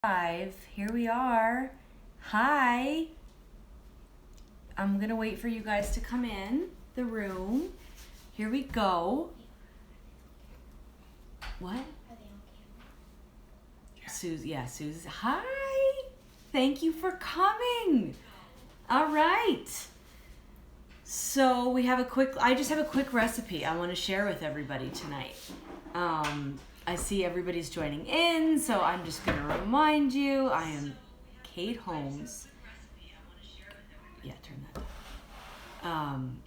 Live. Here we are. Hi. I'm gonna wait for you guys to come in the room. Here we go. What? Are they on camera? Susie. Hi. Thank you for coming. All right. So I just have a quick recipe I want to share with everybody tonight. I see everybody's joining in, so I'm just going to remind you, I am Kate Holmes. Yeah, turn that down.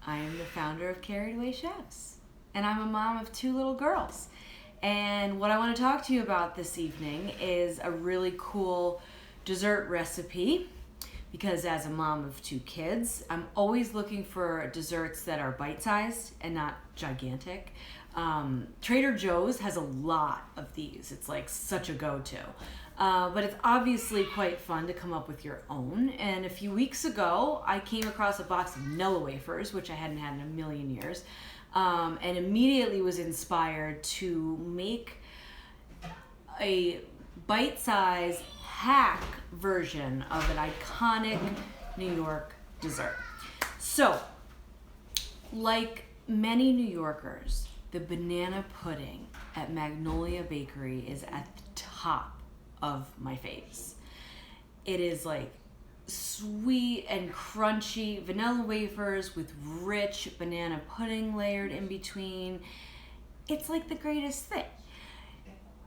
I am the founder of Carried Away Chefs, and I'm a mom of 2 little girls. And what I want to talk to you about this evening is a really cool dessert recipe, because as a mom of 2 kids, I'm always looking for desserts that are bite-sized and not gigantic. Trader Joe's has a lot of these. It's like such a go-to. But it's obviously quite fun to come up with your own. And a few weeks ago, I came across a box of Nilla wafers, which I hadn't had in a million years, and immediately was inspired to make a bite-sized hack version of an iconic New York dessert. So, like many New Yorkers, the banana pudding at Magnolia Bakery is at the top of my faves. It is like sweet and crunchy vanilla wafers with rich banana pudding layered in between. It's like the greatest thing.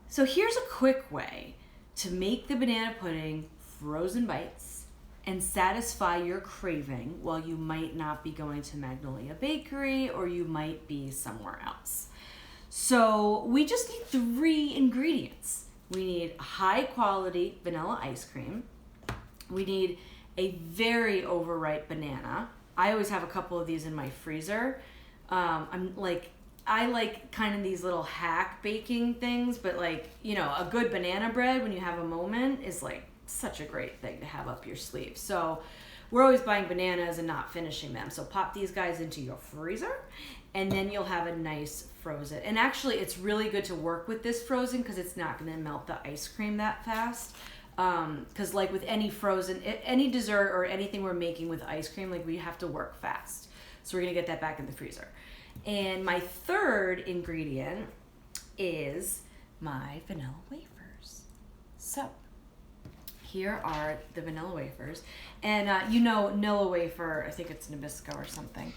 So here's a quick way to make the banana pudding frozen bites and satisfy your craving while you might not be going to Magnolia Bakery or you might be somewhere else. So we just need 3 ingredients. We need high quality vanilla ice cream. We need a very overripe banana. I always have a couple of these in my freezer. I like kind of these little hack baking things, but a good banana bread when you have a moment is like such a great thing to have up your sleeve. So we're always buying bananas and not finishing them. So pop these guys into your freezer and then you'll have a nice frozen. And actually it's really good to work with this frozen because it's not going to melt the ice cream that fast. Because like with any dessert or anything we're making with ice cream, like we have to work fast. So we're going to get that back in the freezer. And my 3rd ingredient is my vanilla wafers. So here are the vanilla wafers. And Nilla wafer, I think it's Nabisco or something.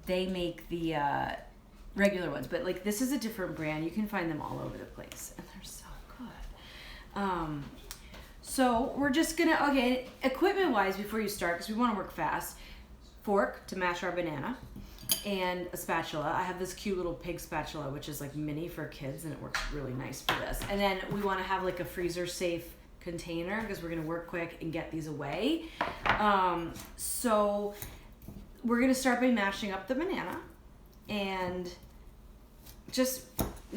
They make the regular ones, but like this is a different brand. You can find them all over the place, and they're so good. So we're just gonna, equipment-wise, before you start, because we want to work fast, fork to mash our banana, and a spatula. I have this cute little pig spatula, which is like mini for kids, and it works really nice for this. And then we want to have like a freezer-safe container, because we're gonna work quick and get these away. So we're gonna start by mashing up the banana, and just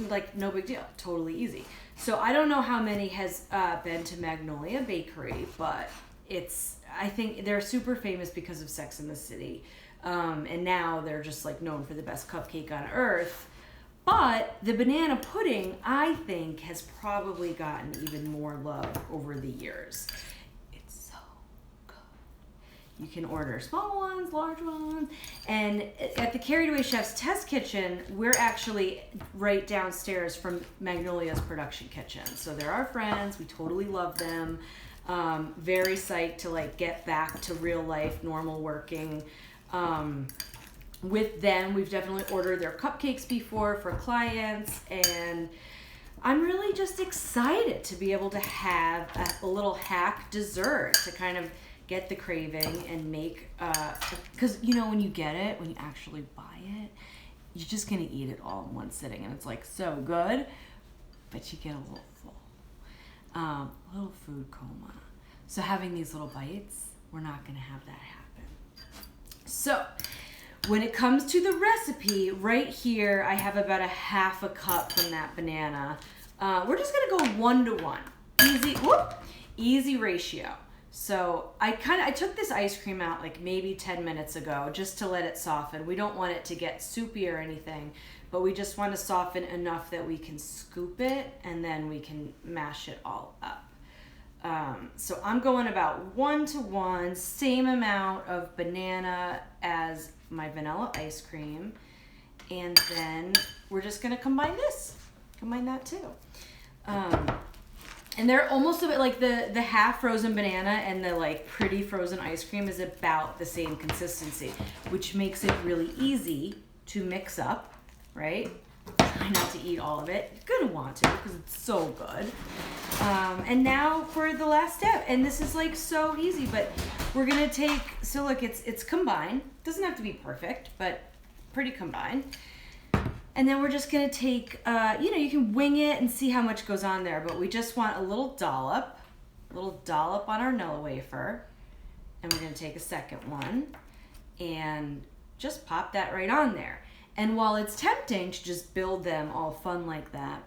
like no big deal, totally easy. So I don't know how many has been to Magnolia Bakery, but I think they're super famous because of Sex and the City. And now they're just like known for the best cupcake on earth. But the banana pudding, I think, has probably gotten even more love over the years. It's so good. You can order small ones, large ones. And at the Carried Away Chef's Test Kitchen, we're actually right downstairs from Magnolia's production kitchen. So they're our friends. We totally love them. Very psyched to like get back to real life, normal working. With them, we've definitely ordered their cupcakes before for clients, and I'm really just excited to be able to have a little hack dessert to kind of get the craving and make, because when you get it, when you actually buy it, you're just gonna eat it all in one sitting, and it's like so good, but you get a little full, a little food coma. So having these little bites, we're not gonna have that happen. So when it comes to the recipe, right here, I have about a half a cup from that banana. We're just gonna go 1 to 1. Easy ratio. So I took this ice cream out like maybe 10 minutes ago just to let it soften. We don't want it to get soupy or anything, but we just want to soften enough that we can scoop it and then we can mash it all up. So I'm going about 1-to-1, same amount of banana as my vanilla ice cream. And then we're just gonna combine that too. And they're almost a bit like the half frozen banana and the like pretty frozen ice cream is about the same consistency, which makes it really easy to mix up, right? Try not to eat all of it. You're gonna want to because it's so good. And now for the last step, and this is like so easy, but we're gonna take, so look, it's combined. Doesn't have to be perfect, but pretty combined. And then we're just gonna take, you can wing it and see how much goes on there, but we just want a little dollop on our Nilla wafer. And we're gonna take a second one and just pop that right on there. And while it's tempting to just build them all fun like that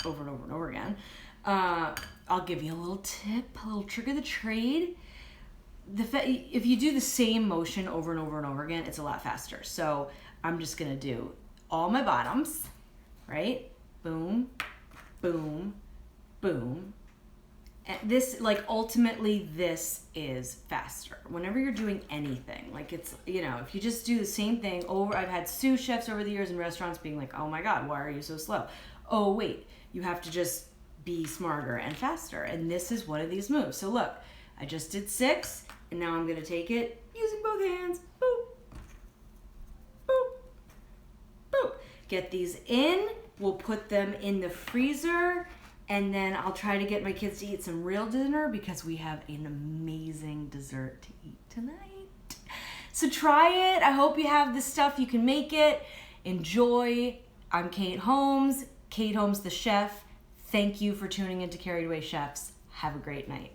over and over and over again, I'll give you a little tip, a little trick of the trade. If you do the same motion over and over and over again, it's a lot faster. So I'm just gonna do all my bottoms, right? Boom, boom, boom. And this, like, ultimately, this is faster. Whenever you're doing anything, like it's, if you just do the same thing over, I've had sous chefs over the years in restaurants being like, oh my God, why are you so slow? Oh, wait, you have to just be smarter and faster. And this is one of these moves. So look, I just did 6, and now I'm gonna take it using both hands. Boop, boop, boop. Get these in. We'll put them in the freezer, and then I'll try to get my kids to eat some real dinner because we have an amazing dessert to eat tonight. So try it. I hope you have the stuff. You can make it. Enjoy. I'm Kate Holmes the chef. Thank you for tuning into Carried Away Chefs. Have a great night.